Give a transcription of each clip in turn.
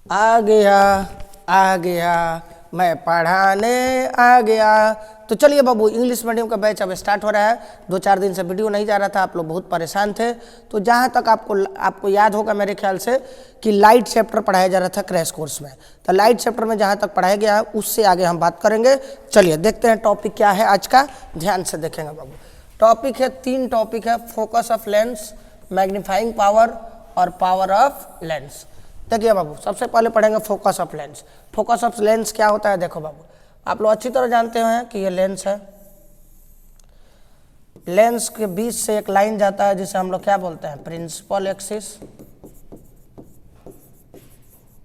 आ गया आ गया मैं पढ़ाने आ गया। तो चलिए बाबू, इंग्लिश मीडियम का बैच अब स्टार्ट हो रहा है। 2-4 दिन से वीडियो नहीं जा रहा था, आप लोग बहुत परेशान थे। तो जहाँ तक आपको याद होगा मेरे ख्याल से कि लाइट चैप्टर पढ़ाया जा रहा था क्रैश कोर्स में। तो लाइट चैप्टर में जहाँ तक पढ़ाया गया है उससे आगे हम बात करेंगे। चलिए देखते हैं टॉपिक क्या है आज का, ध्यान से देखेंगे बाबू। टॉपिक है, 3 टॉपिक है, focus of lens, magnifying power और पावर ऑफ लेंस। देखिए बाबू, सबसे पहले पढ़ेंगे focus of lens. Focus of lens क्या होता है? देखो बाबू, आप लोग अच्छी तरह जानते हैं कि ये लेंस है। लेंस के बीच से एक लाइन जाता है जिसे हम लोग क्या बोलते हैं? Principal axis.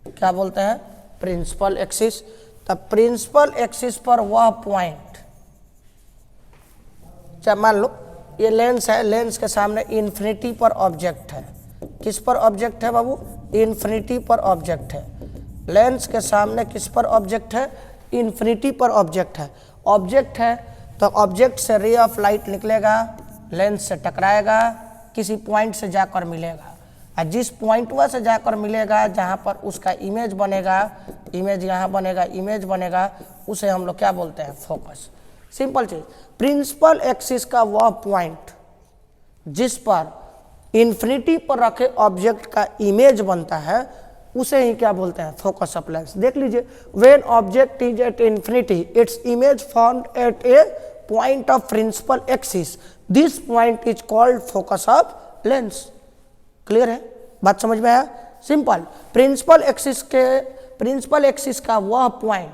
क्या बोलते हैं? Principal axis. तब प्रिंसिपल एक्सिस पर वह पॉइंट, चाहे मान लो ये लेंस है, लेंस के सामने इन्फिनिटी पर ऑब्जेक्ट है। किस पर ऑब्जेक्ट है बाबू? इन्फिनिटी पर ऑब्जेक्ट है। लेंस के सामने किस पर ऑब्जेक्ट है? इन्फिनिटी पर ऑब्जेक्ट है। ऑब्जेक्ट है तो ऑब्जेक्ट से रे ऑफ लाइट निकलेगा, लेंस से टकराएगा, किसी पॉइंट से जाकर मिलेगा। और जिस पॉइंट वह से जाकर मिलेगा जहाँ पर उसका इमेज बनेगा, इमेज यहाँ बनेगा, इमेज बनेगा, उसे हम लोग क्या बोलते हैं? फोकस। सिंपल चीज, प्रिंसिपल एक्सिस का वह पॉइंट जिस पर इन्फिनिटी पर रखे ऑब्जेक्ट का इमेज बनता है उसे ही क्या बोलते हैं? Focus of lens. देख लीजिए, when object is at infinity its image found at a point of principal axis, this point is called focus of lens. Clear है? बात समझ में आया? सिंपल, प्रिंसिपल एक्सिस का वह पॉइंट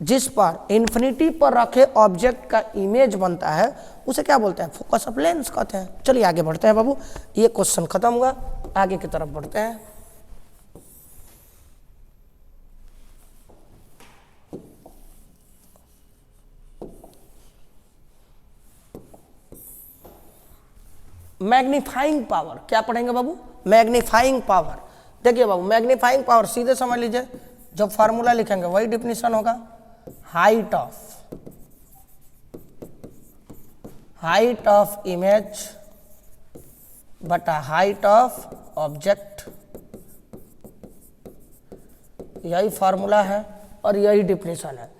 जिस पर इन्फिनिटी पर रखे ऑब्जेक्ट का इमेज बनता है उसे क्या बोलते हैं? फोकस ऑफ लेंस कहते हैं। चलिए आगे बढ़ते हैं बाबू, ये क्वेश्चन खत्म हुआ, आगे की तरफ बढ़ते हैं। मैग्नीफाइंग पावर, क्या पढ़ेंगे बाबू? Magnifying power. देखिए बाबू, मैग्नीफाइंग पावर सीधे समझ लीजिए, जो फॉर्मूला लिखेंगे वही डिफिनीशन होगा। हाइट ऑफ इमेज बटा हाइट ऑफ ऑब्जेक्ट, यही फॉर्मूला है और यही डिफिनीशन है।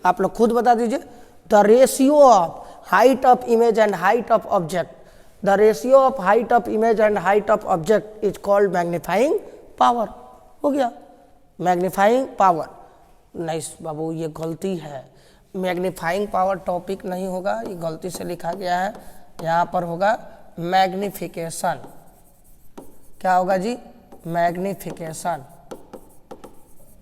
आप लोग खुद बता दीजिए, the ratio of height of image and height of object, the ratio of height of image and height of object is called magnifying power. हो गया मैग्नीफाइंग पावर। नहीं बाबू, ये गलती है, मैग्नीफाइंग पावर टॉपिक नहीं होगा, ये गलती से लिखा गया है। यहाँ पर होगा मैग्निफिकेशन। क्या होगा जी? मैग्निफिकेशन,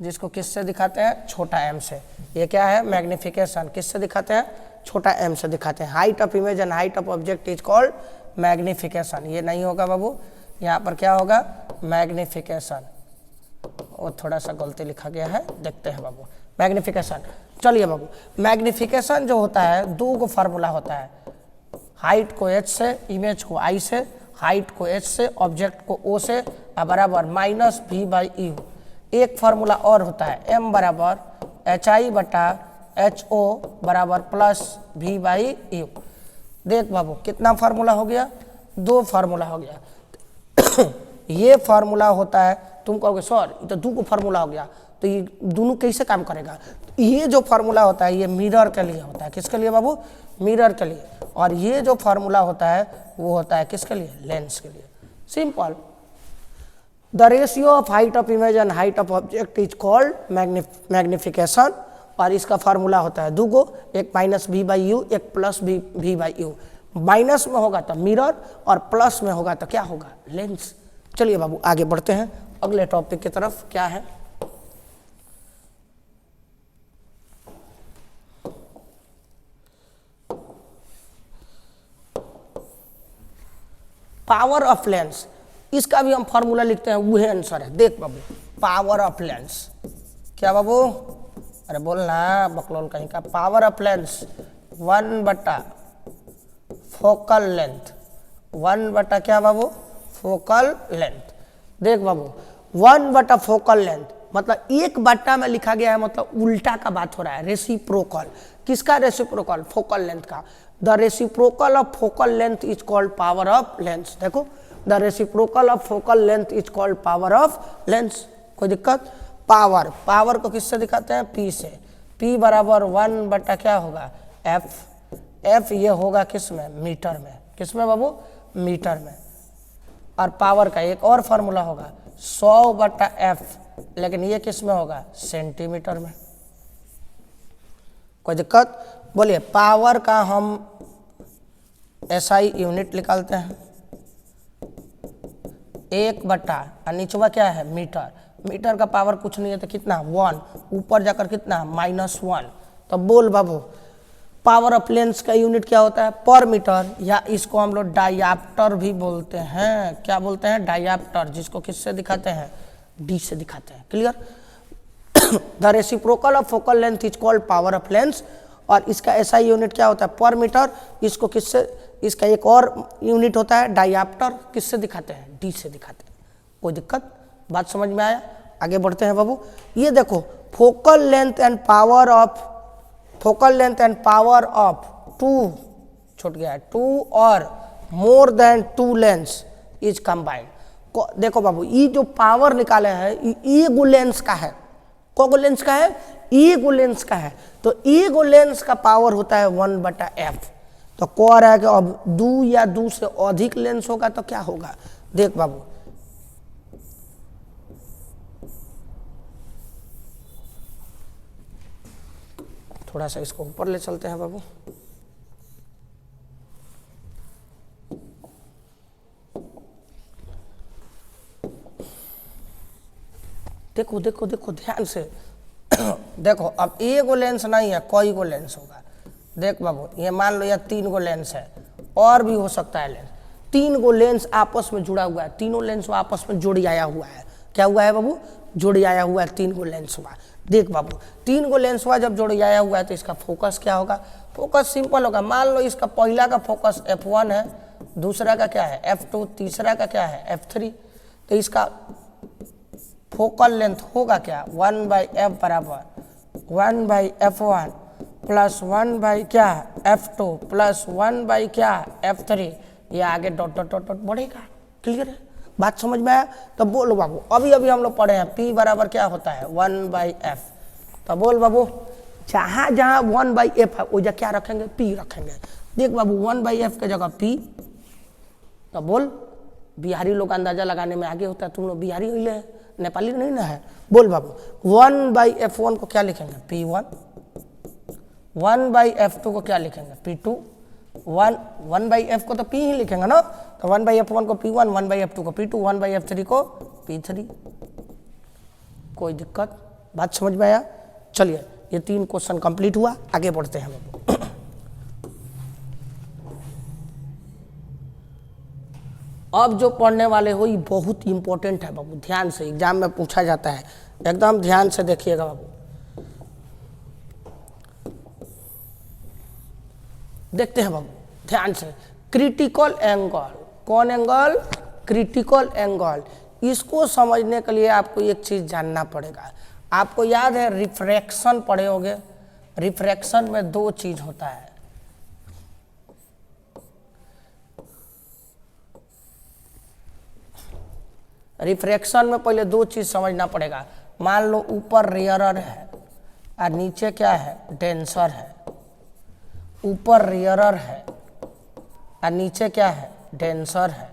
जिसको किससे दिखाते हैं? छोटा एम से। ये क्या है? मैग्निफिकेशन। किससे दिखाते हैं? छोटा एम से दिखाते हैं। Height of image and height of object is called magnification. ये नहीं होगा बाबू, यहाँ पर क्या होगा? मैग्निफिकेशन। और थोड़ा सा गलती लिखा गया है, देखते हैं बाबू। मैग्निफिकेशन, चलिए बाबू, मैग्निफिकेशन जो होता है 2 गो फार्मूला होता है। हाइट को h से, इमेज को I से, हाइट को h से, ऑब्जेक्ट को O से, बराबर -v/u। एक फार्मूला और होता है, m बराबर hi बटा ho बराबर +v/u। देख बाबू, कितना फार्मूला हो गया? 2 फार्मूला हो गया। ये फार्मूला होता है, तुम कहोगे सर ये तो 2 को फार्मूला हो गया, तो ये दोनों कैसे काम करेगा? ये जो फार्मूला होता है ये मिरर के लिए होता है। किसके लिए बाबू? मिरर के लिए। और ये जो फार्मूला होता है वो होता है किसके लिए? लेंस के लिए। Simple, the ratio of height of image and height of object is called magnification. और इसका फार्मूला होता है 2 गो, एक -v/u, एक +v/u। माइनस में होगा तो मिरर और प्लस में होगा तो क्या होगा? लेंस। चलिए बाबू आगे बढ़ते हैं अगले टॉपिक की तरफ। क्या है? Power of lens. इसका भी हम फार्मूला लिखते हैं, वही आंसर है। देख बाबू, पावर ऑफ लेंस क्या बाबू? अरे बोलना बकलोल कहीं का। पावर ऑफ लेंस 1 बटा फोकल लेंथ, 1 बटा क्या बाबू? Focal length. देख बाबू, 1 बटा फोकल लेंथ मतलब 1 बटा में लिखा गया है, मतलब उल्टा का बात हो रहा है। रेसिप्रोकल। किसका रेसिप्रोकल? फोकल लेंथ का। The reciprocal of focal length is called power of lens. देखो, the reciprocal of focal length is called power of lens. कोई दिक्कत। पावर, पावर को किससे दिखाते हैं, P से। P बराबर 1 बटा क्या होगा, F। F ये होगा किस में, मीटर में। किस में बाबू, मीटर में। और पावर का एक और फार्मूला होगा 100 बटा F, लेकिन ये किस में होगा, सेंटीमीटर में। कोई दिक्कत। बोलिए पावर का हम SI यूनिट निकालते हैं, 1 बटा और नीचवा क्या है, मीटर। मीटर का पावर कुछ नहीं है तो कितना, 1, ऊपर जाकर कितना, -1। तो बोल बाबू पावर ऑफ लेंस का यूनिट क्या होता है, पर मीटर, या इसको हम लोग डायाप्टर भी बोलते हैं। क्या बोलते हैं, डायाप्टर, जिसको किससे दिखाते हैं, D से दिखाते हैं। Clear. The reciprocal of focal length is called power of lens. और इसका SI यूनिट क्या होता है, पर मीटर। इसको किससे, इसका एक और यूनिट होता है डायाप्टर, किससे दिखाते हैं, D से दिखाते हैं। कोई दिक्कत, बात समझ में आया। आगे बढ़ते हैं बाबू। ये देखो focal length and power of, focal length and power of 2 छूट गया है, 2 और more than 2 lens is combined. देखो बाबू ये जो पावर निकाले हैं ये गो लेंस का है। को लेंस का है, ये गो लेंस का है। तो ये गो लेंस का पावर होता है 1 बटा F। तो कह रहा है कि अब 2 या 2 से अधिक लेंस होगा तो क्या होगा, देख बाबू। थोड़ा सा इसको ऊपर ले चलते हैं बाबू। देखो देखो देखो ध्यान से देखो, अब एक गो लेंस नहीं है, कई गो लेंस होगा। देख बाबू ये मान लो यह 3 गो लेंस है, और भी हो सकता है लेंस। 3 गो लेंस आपस में जुड़ा हुआ है, तीनों लेंस आपस में जुड़ आया हुआ है। क्या हुआ है बाबू, जुड़ आया हुआ है, 3 गो लेंस हुआ। देख बाबू 3 गो लेंस हुआ, जब जुड़ आया हुआ है तो इसका फोकस क्या होगा, फोकस सिंपल होगा। मान लो इसका पहला का फोकस F1 है, दूसरा का क्या है F2, तीसरा का क्या है F3। तो इसका फोकल लेंथ होगा क्या, 1/F बराबर 1/F1 प्लस 1 क्या F2 प्लस 1 क्या F3। ये आगे डॉट डॉट डॉट डॉट बढ़ेगा। क्लियर है, बात समझ में आया। तो बोलो बाबू, अभी अभी हम लोग पढ़े हैं P बराबर क्या होता है 1/F। तो बोल बाबू जहाँ जहाँ 1/F है वो जगह क्या रखेंगे, P रखेंगे। देख बाबू 1/F के जगह P। तो बोल, बिहारी लोग अंदाजा लगाने में आगे होता है, तुम लोग बिहारी हुए हैं, नेपाली नहीं ना है। बोल बाबू 1/F1 को क्या लिखेंगे, P1। 1/F2 को क्या लिखेंगे, P2। 1/F को तो P ही लिखेंगे ना। तो 1/F1 को P1, 1/F2 को P2, 1/F3 को P3। कोई दिक्कत, बात समझ में आया। चलिए ये 3 क्वेश्चन कंप्लीट हुआ, आगे बढ़ते हैं बाबू। अब जो पढ़ने वाले हो ये बहुत इंपॉर्टेंट है बाबू, ध्यान से, एग्जाम में पूछा जाता है, एकदम ध्यान से देखिएगा बाबू। देखते हैं बाबू ध्यान से, क्रिटिकल एंगल। कौन एंगल, क्रिटिकल एंगल। इसको समझने के लिए आपको एक चीज जानना पड़ेगा। आपको याद है रिफ्रैक्शन पढ़े होंगे, रिफ्रैक्शन में 2 चीज होता है। रिफ्रैक्शन में पहले 2 चीज समझना पड़ेगा। मान लो ऊपर रेयरर है और नीचे क्या है, डेंसर है। ऊपर रेयरर है और नीचे क्या है, डेंसर है।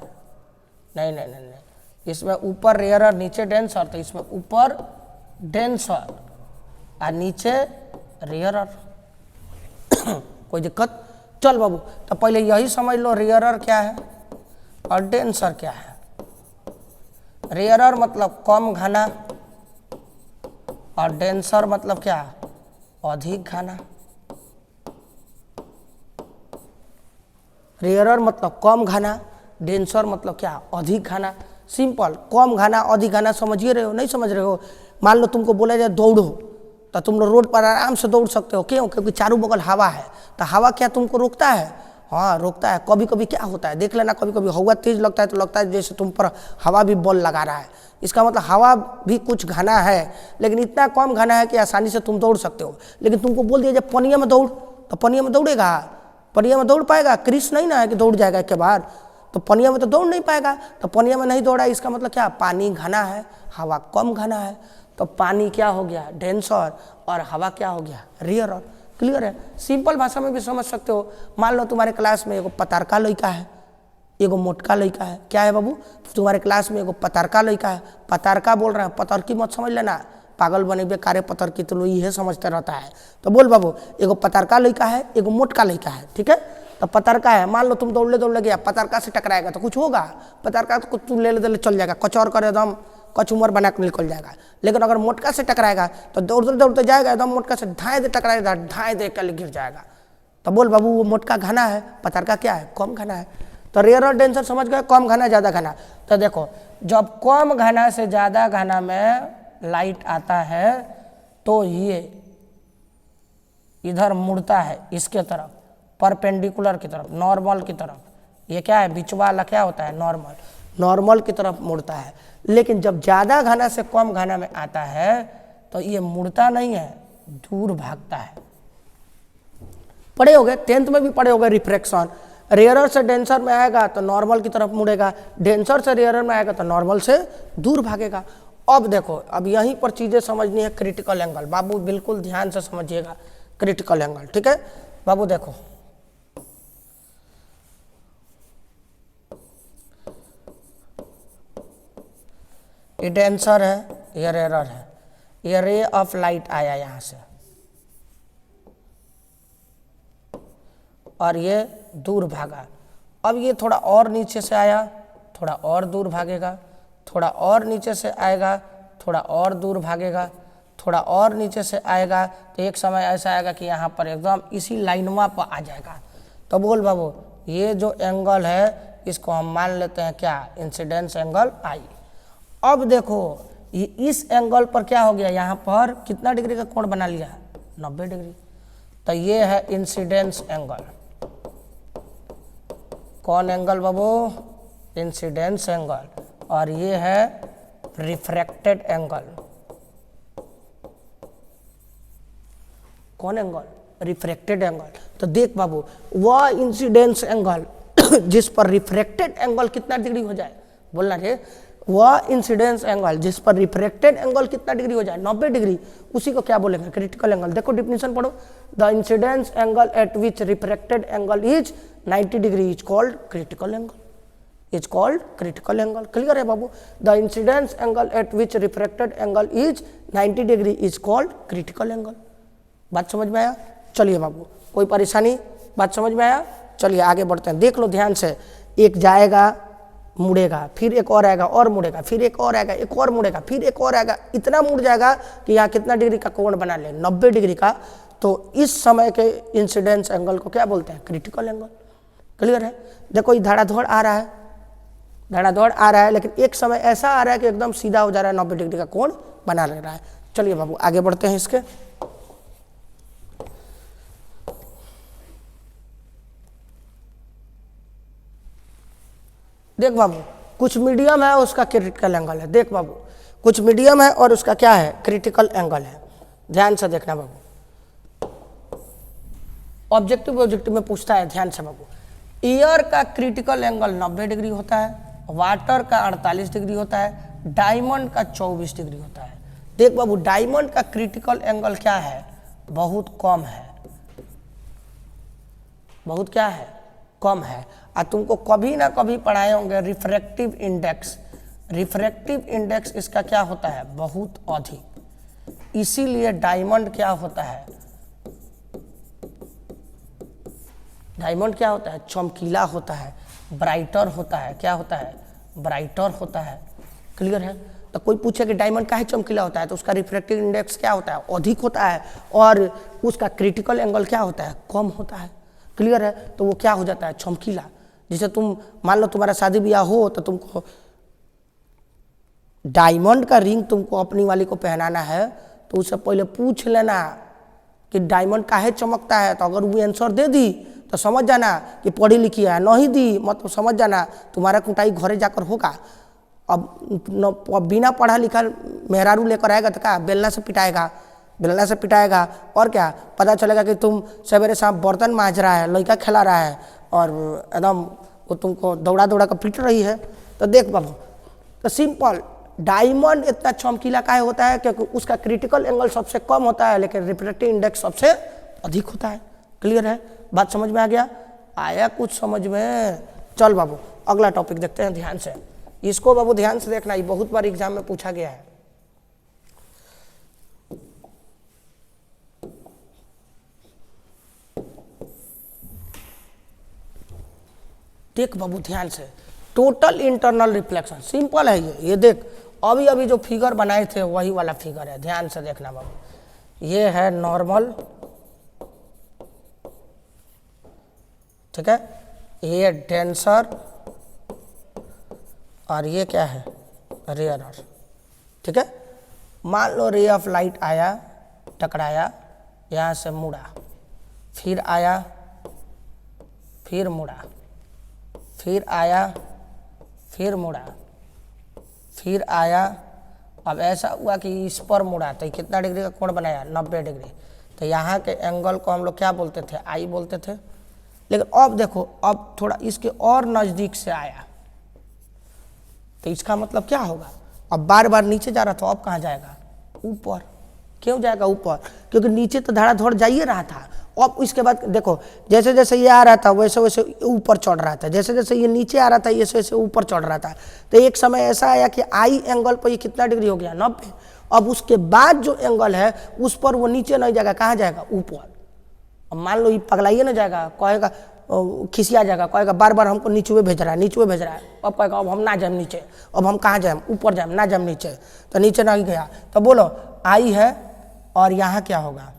नहीं नहीं नहीं नहीं, इसमें ऊपर रेयरर नीचे डेंसर, तो इसमें ऊपर डेंसर और नीचे रेयरर। कोई दिक्कत। चल बाबू तो पहले यही समझ लो रेयरर क्या है और डेंसर क्या है। रेयरर मतलब कम घना और डेंसर मतलब क्या, अधिक घना। रेयरर मतलब कम घना, डेंसर मतलब क्या, अधिक घना। सिंपल, कम घना अधिक घना समझिए रहे हो, नहीं समझ रहे हो। मान लो तुमको बोला जाए दौड़ो, तो तुम लोग रोड पर आराम से दौड़ सकते हो। क्यों, क्योंकि चारों बगल हवा है। तो हवा क्या तुमको रोकता है, हाँ रोकता है। कभी कभी क्या होता है देख लेना, कभी कभी हवा तेज लगता है तो लगता है जैसे तुम पर हवा भी बल लगा रहा है। इसका मतलब हवा भी कुछ घना है, लेकिन इतना कम घना है कि आसानी से तुम दौड़ सकते हो। लेकिन तुमको बोल दिया जब पनिया में दौड़, तो पनिया में दौड़ेगा, पनिया में दौड़ पाएगा, क्रिस नहीं ना है कि दौड़ जाएगा एक बार। तो पनिया में तो दौड़ नहीं पाएगा, तो पनिया में नहीं दौड़ा, इसका मतलब क्या, पानी घना है, हवा कम घना है, तो पानी क्या हो गया, डेंसर, और हवा क्या हो गया, रेयरर। क्लियर है? सिंपल भाषा में भी समझ सकते हो। मान लो तुम्हारे क्लास में एगो पतारका लड़का है, एगो मोटका लड़का है। क्या है बाबू, तुम्हारे क्लास में एगो पतारका लड़का है। पतारका बोल रहे हैं, पतरकी मत समझ लेना, पागल बने बेकारे पतरकी, तो लोग ये समझते रहता है। तो बोल बाबू, एगो पतारका लड़का है, एगो मोटका लड़का है, ठीक है। तो पतारका है, मान लो तुम दौड़ गया, पतारका से टकराएगा तो कुछ होगा, पतारका तो कुछ तू ले चल जाएगा, कचौर कर एकदम कचूमर बना कर निकल जाएगा। लेकिन अगर मोटका से टकराएगा तो दौड़ते जाएगा, एकदम मोटका से ढाई दे टकराएगा, ढाई दे कर गिर जाएगा। तो बोल बाबू, वो मोटका घना है, पतारका क्या है, कम घना है। तो रेयरर डेंसर समझ गए, कम घना ज़्यादा घना। तो देखो, जब कम घना से ज़्यादा घना में लाइट आता है तो ये इधर मुड़ता है, इसके तरफ, परपेंडिकुलर की तरफ, नॉर्मल की तरफ। ये क्या है, बीच वाला क्या होता है, नॉर्मल, नॉर्मल की तरफ मुड़ता है। लेकिन जब ज़्यादा घना से कम घना में आता है तो ये मुड़ता नहीं है, दूर भागता है। पढ़े होगे, 10th में भी पढ़े होगे रिफ्रैक्शन। रेयरर से डेंसर में आएगा तो नॉर्मल की तरफ मुड़ेगा, डेंसर से रेयरर में आएगा तो नॉर्मल से दूर भागेगा। अब देखो, अब यहीं पर चीज़ें समझनी है, क्रिटिकल एंगल। बाबू बिल्कुल ध्यान से समझिएगा क्रिटिकल एंगल, ठीक है बाबू। देखो, ये डेंसर है, ये रेयरर है, ये रे ऑफ लाइट आया यहाँ से और ये दूर भागा। अब ये थोड़ा और नीचे से आया, थोड़ा और दूर भागेगा, थोड़ा और नीचे से आएगा, थोड़ा और दूर भागेगा, थोड़ा और नीचे से आएगा, तो एक समय ऐसा आएगा कि यहाँ पर एकदम इसी लाइनवा पर आ जाएगा। तो बोल बाबू, ये जो एंगल है इसको हम मान लेते हैं क्या, इंसिडेंस एंगल आई। अब देखो, ये इस एंगल पर क्या हो गया, यहाँ पर कितना डिग्री का कोण बना लिया, 90 डिग्री। तो ये है इंसिडेंस एंगल। कौन एंगल बाबू, इंसिडेंस एंगल। और ये है रिफ्रैक्टेड एंगल। कौन एंगल, रिफ्रैक्टेड एंगल। तो देख बाबू, वह इंसिडेंस एंगल जिस पर रिफ्रैक्टेड एंगल कितना डिग्री हो जाए, बोलना रे, वह इंसिडेंस एंगल जिस पर रिफ्रैक्टेड एंगल कितना डिग्री हो जाए, 90 डिग्री, उसी को क्या बोलेंगे, क्रिटिकल एंगल। देखो डिफिनेशन पढ़ो, the incidence angle at which refracted angle is 90 degree is called critical angle, is called critical angle. Clear है बाबू, the incidence angle at which refracted angle is 90 degree is called critical angle. बात समझ में आया? चलिए बाबू, कोई परेशानी, बात समझ में आया? चलिए आगे बढ़ते हैं। देख लो ध्यान से, एक जाएगा, मुड़ेगा, फिर एक और आएगा और मुड़ेगा, फिर एक और आएगा, एक और मुड़ेगा, फिर एक और आएगा, इतना मुड़ जाएगा कि यहाँ कितना डिग्री का कोण बना ले, 90 डिग्री का। तो इस समय के इंसिडेंस एंगल को क्या बोलते हैं, क्रिटिकल एंगल। क्लियर है? देखो, ये धड़ाधड़ आ रहा है, धड़ाधड़ आ रहा है, लेकिन एक समय ऐसा आ रहा है कि एकदम सीधा हो जा रहा है, 90 डिग्री का कोण बना ले रहा है। चलिए बाबू आगे बढ़ते हैं इसके। देख बाबू, कुछ मीडियम है उसका क्रिटिकल एंगल है। देख बाबू, कुछ मीडियम है और उसका क्या है, क्रिटिकल एंगल है। ध्यान से देखना बाबू, ऑब्जेक्टिव में पूछता है, ध्यान से बाबू। एयर का क्रिटिकल एंगल 90 डिग्री होता है, वाटर का 48 डिग्री होता है, डायमंड का 24 डिग्री होता है। देख बाबू, डायमंड का क्रिटिकल एंगल क्या है, बहुत कम है, बहुत क्या है, कम है। और तुमको कभी ना कभी पढ़ाए होंगे रिफ्रैक्टिव इंडेक्स। रिफ्रैक्टिव इंडेक्स इसका क्या होता है, बहुत अधिक। इसीलिए डायमंड क्या होता है, डायमंड क्या होता है, चमकीला होता है, ब्राइटर होता है। क्या होता है, ब्राइटर होता है। क्लियर है? तो कोई पूछे कि डायमंड काहे चमकीला होता है, तो उसका रिफ्रैक्टिव इंडेक्स क्या होता है, अधिक होता है, और उसका क्रिटिकल एंगल क्या होता है, कम होता है। क्लियर है? तो वो क्या हो जाता है, चमकीला। जैसे तुम मान लो तुम्हारा शादी ब्याह हो, तो तुमको डायमंड का रिंग तुमको अपनी वाली को पहनाना है, तो उससे पहले पूछ लेना कि डायमंड काहे चमकता है। तो अगर वो आंसर दे दी तो समझ जाना कि पढ़ी लिखी है, नहीं दी मतलब समझ जाना तुम्हारा कुटाई घरे जाकर होगा। अब बिना पढ़ा लिखा मेहरारू लेकर आएगा तो क्या, बेलना से पिटाएगा, बेलना से पिटाएगा। और क्या पता चलेगा कि तुम सवेरे शाम बर्तन मांज रहा है, लड़का खिला रहा है, और एकदम वो तुमको दौड़ा दौड़ा कर पीट रही है। तो देख बाबू, तो सिंपल, डायमंड इतना चमकीला काहे होता है क्योंकि उसका क्रिटिकल एंगल सबसे कम होता है लेकिन रिफ्रैक्टिव इंडेक्स सबसे अधिक होता है। क्लियर है, बात समझ में आ गया? आया कुछ समझ में? चल बाबू अगला टॉपिक देखते हैं ध्यान से। इसको बाबू ध्यान से देखना, ये बहुत बार एग्जाम में पूछा गया है। देख बाबू ध्यान से, टोटल इंटरनल रिफ्लेक्शन सिंपल है ये देख, अभी अभी जो फिगर बनाए थे वही वाला फिगर है, ध्यान से देखना बाबू। ये है नॉर्मल, ठीक है, ये डेंसर और ये क्या है, रेयरर। ठीक है, मान लो रे ऑफ लाइट आया, टकराया, यहाँ से मुड़ा, फिर आया, फिर मुड़ा, फिर आया, फिर मुड़ा, फिर आया। अब ऐसा हुआ कि इस पर मुड़ा तो कितना डिग्री का कोण बनाया, 90 डिग्री। तो यहाँ के एंगल को हम लोग क्या बोलते थे, आई बोलते थे। लेकिन अब देखो, अब थोड़ा इसके और नज़दीक से आया तो इसका मतलब क्या होगा, अब बार बार नीचे जा रहा था, अब कहाँ जाएगा, ऊपर। क्यों जाएगा ऊपर, क्योंकि नीचे तो धड़ाधड़ जा ही रहा था। अब इसके बाद देखो, जैसे जैसे ये आ रहा था वैसे वैसे ऊपर चढ़ रहा था, जैसे जैसे ये नीचे आ रहा था वैसे वैसे ऊपर चढ़ रहा था। तो एक समय ऐसा आया कि आई एंगल पर ये कितना डिग्री हो गया, 90। अब उसके बाद जो एंगल है उस पर वो नीचे नहीं जाएगा, कहाँ जाएगा, ऊपर। अब मान लो ये पगलाइए ना जाएगा, कहेगा, खिसिया जाएगा, कहेगा बार बार हमको नीचे भेज रहा है, नीचे भेज रहा है। अब कहेगा अब हम ना जाए नीचे, अब हम कहाँ जाए, ऊपर जाए, ना जाए नीचे। तो नीचे नहीं गया, तो बोलो आई है और यहाँ क्या होगा,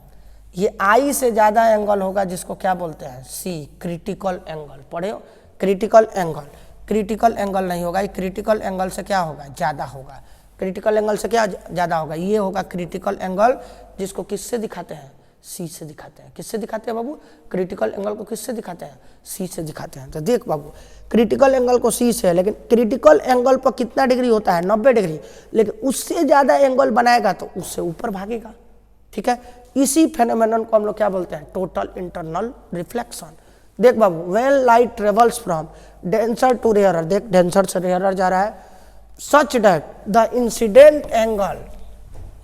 ये आई से ज़्यादा एंगल होगा जिसको क्या बोलते हैं, सी, क्रिटिकल एंगल। पढ़े हो, क्रिटिकल एंगल। क्रिटिकल एंगल नहीं होगा, ये क्रिटिकल एंगल से क्या होगा, ज़्यादा होगा। क्रिटिकल एंगल से क्या ज़्यादा होगा, ये होगा क्रिटिकल एंगल, जिसको किससे दिखाते हैं, सी से दिखाते हैं। किससे दिखाते हैं बाबू, क्रिटिकल एंगल को किससे दिखाते हैं, सी से दिखाते हैं। तो देख बाबू, क्रिटिकल एंगल को सी से है, लेकिन क्रिटिकल एंगल पर कितना डिग्री होता है, 90 डिग्री। लेकिन उससे ज़्यादा एंगल बनाएगा तो उससे ऊपर भागेगा। ठीक है, इसी फेनोमेनन को हम लोग क्या बोलते हैं, टोटल इंटरनल रिफ्लेक्शन। देख बाबू, when light travels from denser to rarer, देख डेंसर से रेयरर जा रहा है, such that the incident angle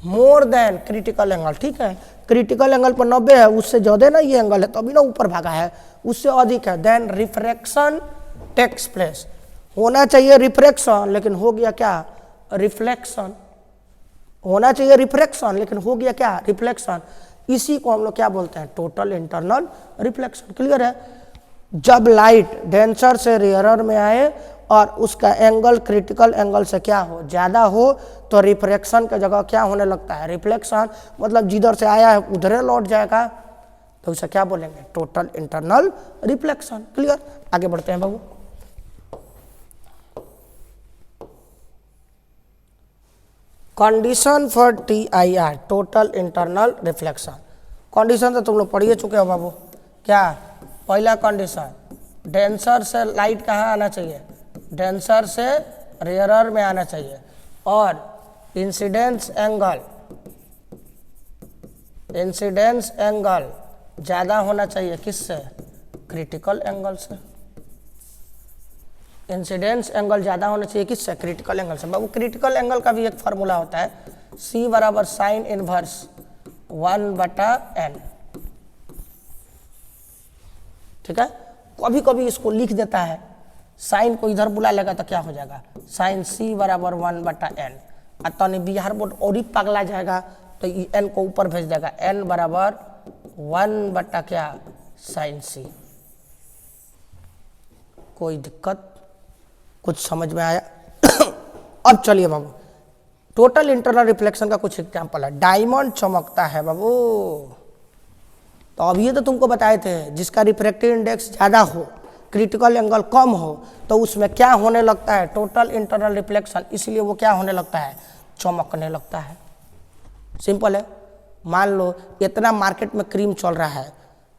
more than critical angle. ठीक है, क्रिटिकल एंगल पर 90 है, उससे ज़्यादा ना ये एंगल है तो अभी ना ऊपर भागा है, उससे अधिक है, देन रिफ्रैक्शन टेक्स प्लेस। होना चाहिए रिफ्रैक्शन लेकिन हो गया क्या, रिफ्लेक्शन। होना चाहिए रिफ्रैक्शन लेकिन हो गया क्या, रिफ्लेक्शन। इसी को हम लोग क्या बोलते हैं, टोटल इंटरनल रिफ्लेक्शन। क्लियर है, जब लाइट डेंसर से रेयरर में आए और उसका एंगल क्रिटिकल एंगल से क्या हो, ज़्यादा हो, तो रिफ्रैक्शन की जगह क्या होने लगता है, रिफ्लेक्शन। मतलब जिधर से आया है उधरे लौट जाएगा, तो उसे क्या बोलेंगे, टोटल इंटरनल रिफ्लेक्शन। क्लियर, आगे बढ़ते हैं बाबू। Condition for TIR, total internal reflection. Condition तो तुम लोग पढ़िए चुके हो बाबू। क्या, पहला कंडीशन, डेंसर से लाइट कहाँ आना चाहिए, डेंसर से रेयरर में आना चाहिए, और इंसिडेंस एंगल ज़्यादा होना चाहिए किससे, क्रिटिकल एंगल से। इंसिडेंस एंगल ज़्यादा होना चाहिए किससे, क्रिटिकल एंगल से। बाबू क्रिटिकल एंगल का भी एक फार्मूला होता है, C बराबर साइन इनवर्स 1/n। ठीक है, कभी कभी इसको लिख देता है, साइन को इधर बुला लेगा तो क्या हो जाएगा, साइन C बराबर 1/n। अतः बिहार बोर्ड और ही पगला जाएगा तो n को ऊपर भेज देगा, n बराबर 1/ क्या, साइन C। कोई दिक्कत, कुछ समझ में आया? अब चलिए बाबू, टोटल इंटरनल रिफ्लेक्शन का कुछ एग्जाम्पल है। डायमंड चमकता है बाबू, तो अब ये तो तुमको बताए थे, जिसका रिफ्रैक्टिव इंडेक्स ज़्यादा हो, क्रिटिकल एंगल कम हो, तो उसमें क्या होने लगता है, टोटल इंटरनल रिफ्लेक्शन। इसलिए वो क्या होने लगता है, चमकने लगता है। सिंपल है, मान लो इतना मार्केट में क्रीम चल रहा है,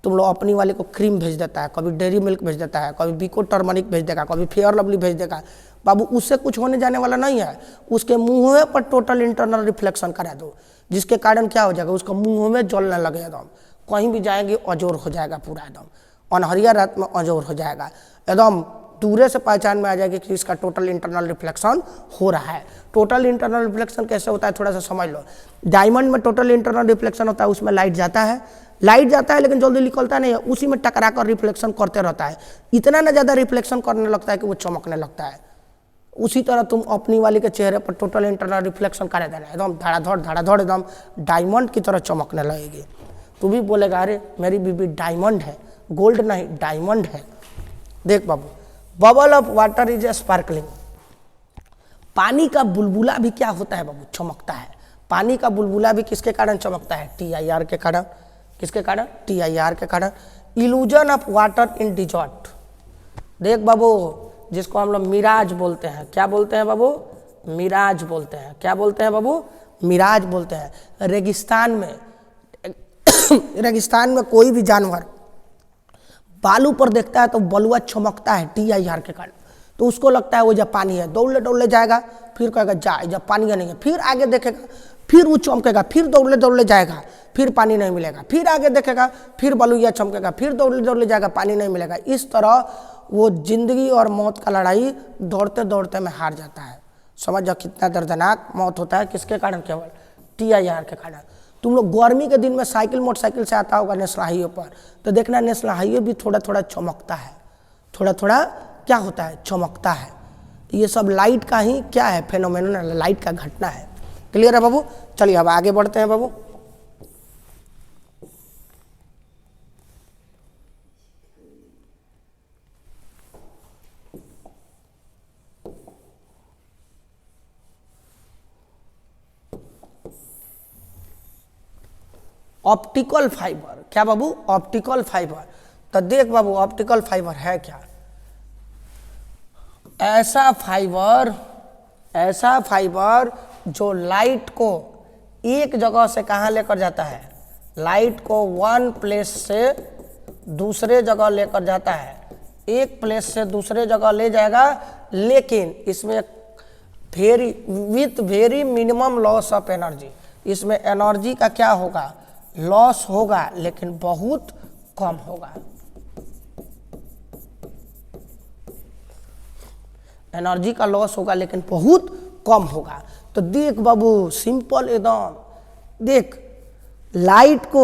तुम लोग अपनी वाले को क्रीम भेज देता है, कभी डेयरी मिल्क भेज देता है, कभी बिको टर्मरिक भेज देगा, कभी फेयर लवली भेज देगा। बाबू उससे कुछ होने जाने वाला नहीं है, उसके मुंह पर टोटल इंटरनल रिफ्लेक्शन करा दो, जिसके कारण क्या हो जाएगा, उसका मुंह में जलने लगे, एकदम कहीं भी जाएंगे अजोर हो जाएगा, पूरा एकदम अनहरिया रात में अजोर हो जाएगा, एकदम दूरे से पहचान में आ जाएगी कि इसका टोटल इंटरनल रिफ्लेक्शन हो रहा है। टोटल इंटरनल रिफ्लेक्शन कैसे होता है थोड़ा सा समझ लो। डायमंड में टोटल इंटरनल रिफ्लेक्शन होता है, उसमें लाइट जाता है लेकिन जल्दी निकलता नहीं है, उसी में टकरा कर रिफ्लेक्शन करते रहता है, इतना ना ज़्यादा रिफ्लेक्शन करने लगता है कि वो चमकने लगता है। उसी तरह तुम अपनी वाली के चेहरे पर टोटल इंटरनल रिफ्लेक्शन करे देना, एकदम धड़ाधड़ एकदम डायमंड की तरह चमकने लगेगी। तू भी बोलेगा अरे मेरी बीबी डायमंड है, गोल्ड नहीं डायमंड है। देख बाबू, bubble of water is a sparkling. पानी का बुलबुला भी क्या होता है बाबू, चमकता है। पानी का बुलबुला भी किसके कारण चमकता है, TIR के कारण। किसके कारण, TIR के कारण। Illusion of water in desert. देख बाबू, जिसको हम लोग मिराज बोलते हैं, क्या बोलते हैं बाबू, मिराज बोलते हैं। क्या बोलते हैं बाबू, मिराज बोलते हैं। रेगिस्तान में रेगिस्तान में कोई भी जानवर बालू पर देखता है तो बलुआ चमकता है TIR के कारण, तो उसको लगता है वो जब पानी है, दौड़ले जाएगा, फिर कहेगा जा जब पानी नहीं है, फिर आगे देखेगा, फिर वो चमकेगा, फिर दौड़ले जाएगा, फिर पानी नहीं मिलेगा, फिर आगे देखेगा, फिर बलुआ चमकेगा, फिर दौड़ले जाएगा, पानी नहीं मिलेगा। इस तरह वो जिंदगी और मौत का लड़ाई दौड़ते दौड़ते में हार जाता है। समझ जाओ कितना दर्दनाक मौत होता है, किसके कारण, केवल TIR के कारण। तुम लोग गर्मी के दिन में साइकिल मोटरसाइकिल से आता होगा नेशनल हाईवे पर, तो देखना नेशनल हाईवे भी थोड़ा थोड़ा चमकता है, थोड़ा थोड़ा क्या होता है, चमकता है। ये सब लाइट का ही क्या है, फेनोमेनन, लाइट का घटना है। क्लियर है बाबू। चलिए अब आगे बढ़ते हैं बाबू। Optical fibre. क्या बाबू, ऑप्टिकल फाइबर। तो देख बाबू, ऑप्टिकल फाइबर है क्या, ऐसा फाइबर जो लाइट को एक जगह से कहाँ लेकर जाता है, लाइट को वन प्लेस से दूसरे जगह लेकर जाता है, एक प्लेस से दूसरे जगह ले जाएगा, लेकिन इसमें with very minimum loss of energy. इसमें एनर्जी का क्या होगा, लॉस होगा, लेकिन बहुत कम होगा। एनर्जी का लॉस होगा लेकिन बहुत कम होगा। तो देख बाबू, सिंपल एकदम। देख, लाइट को,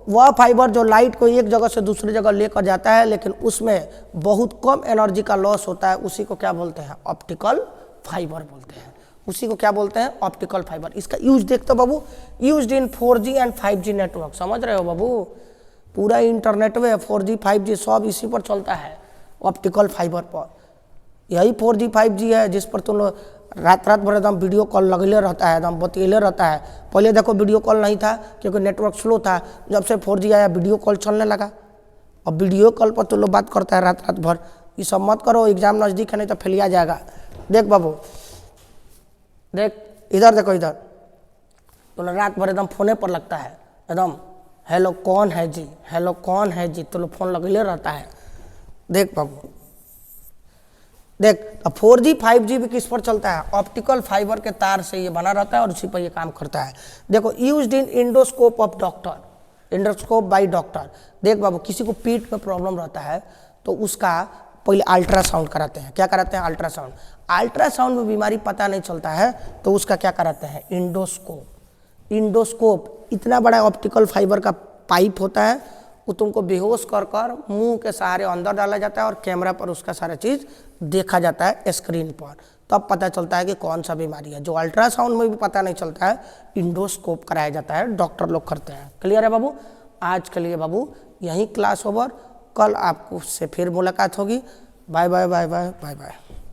वह फाइबर जो लाइट को एक जगह से दूसरी जगह लेकर जाता है लेकिन उसमें बहुत कम एनर्जी का लॉस होता है, उसी को क्या बोलते हैं, ऑप्टिकल फाइबर बोलते हैं। उसी को क्या बोलते हैं, ऑप्टिकल फाइबर। इसका यूज देखते हो बाबू, used in 4G and 5G network. समझ रहे हो बाबू, पूरा इंटरनेट में 4G 5G सब इसी पर चलता है, ऑप्टिकल फाइबर पर। यही 4G 5G है जिस पर तुम लोग रात भर एकदम वीडियो कॉल लगले रहता है, एकदम बतियले रहता है। पहले देखो वीडियो कॉल नहीं था क्योंकि नेटवर्क स्लो था, जब से 4G आया वीडियो कॉल चलने लगा। अब वीडियो कॉल पर तुम लोग बात करता है रात भर। ये सब मत करो, एग्जाम नज़दीक है नहीं तो फेलिया जाएगा। देख बाबू, देख इधर, देखो इधर, तो रात भर एकदम फोने पर लगता है, एकदम हेलो कौन है जी, हेलो कौन है जी, तो फोन लगले रहता है। देख बाबू, देख, अब 4G 5G भी किस पर चलता है, ऑप्टिकल फाइबर के तार से ये बना रहता है और उसी पर ये काम करता है। देखो, used in endoscope of doctor, endoscope by doctor. देख बाबू, किसी को पीठ में प्रॉब्लम रहता है तो उसका पहले अल्ट्रासाउंड कराते हैं। क्या कराते हैं, अल्ट्रासाउंड। अल्ट्रासाउंड में बीमारी पता नहीं चलता है तो उसका क्या कराते हैं, इंडोस्कोप। इंडोस्कोप इतना बड़ा ऑप्टिकल फाइबर का पाइप होता है, वो तुमको बेहोश कर मुंह के सहारे अंदर डाला जाता है और कैमरा पर उसका सारा चीज़ देखा जाता है स्क्रीन पर, तब पता चलता है कि कौन सा बीमारी है। जो अल्ट्रासाउंड में भी पता नहीं चलता है, इंडोस्कोप कराया जाता है, डॉक्टर लोग करते हैं। क्लियर है बाबू। आज के लिए बाबू यहीं क्लास ओवर, कल आपको से फिर मुलाकात होगी। Bye bye bye bye bye bye.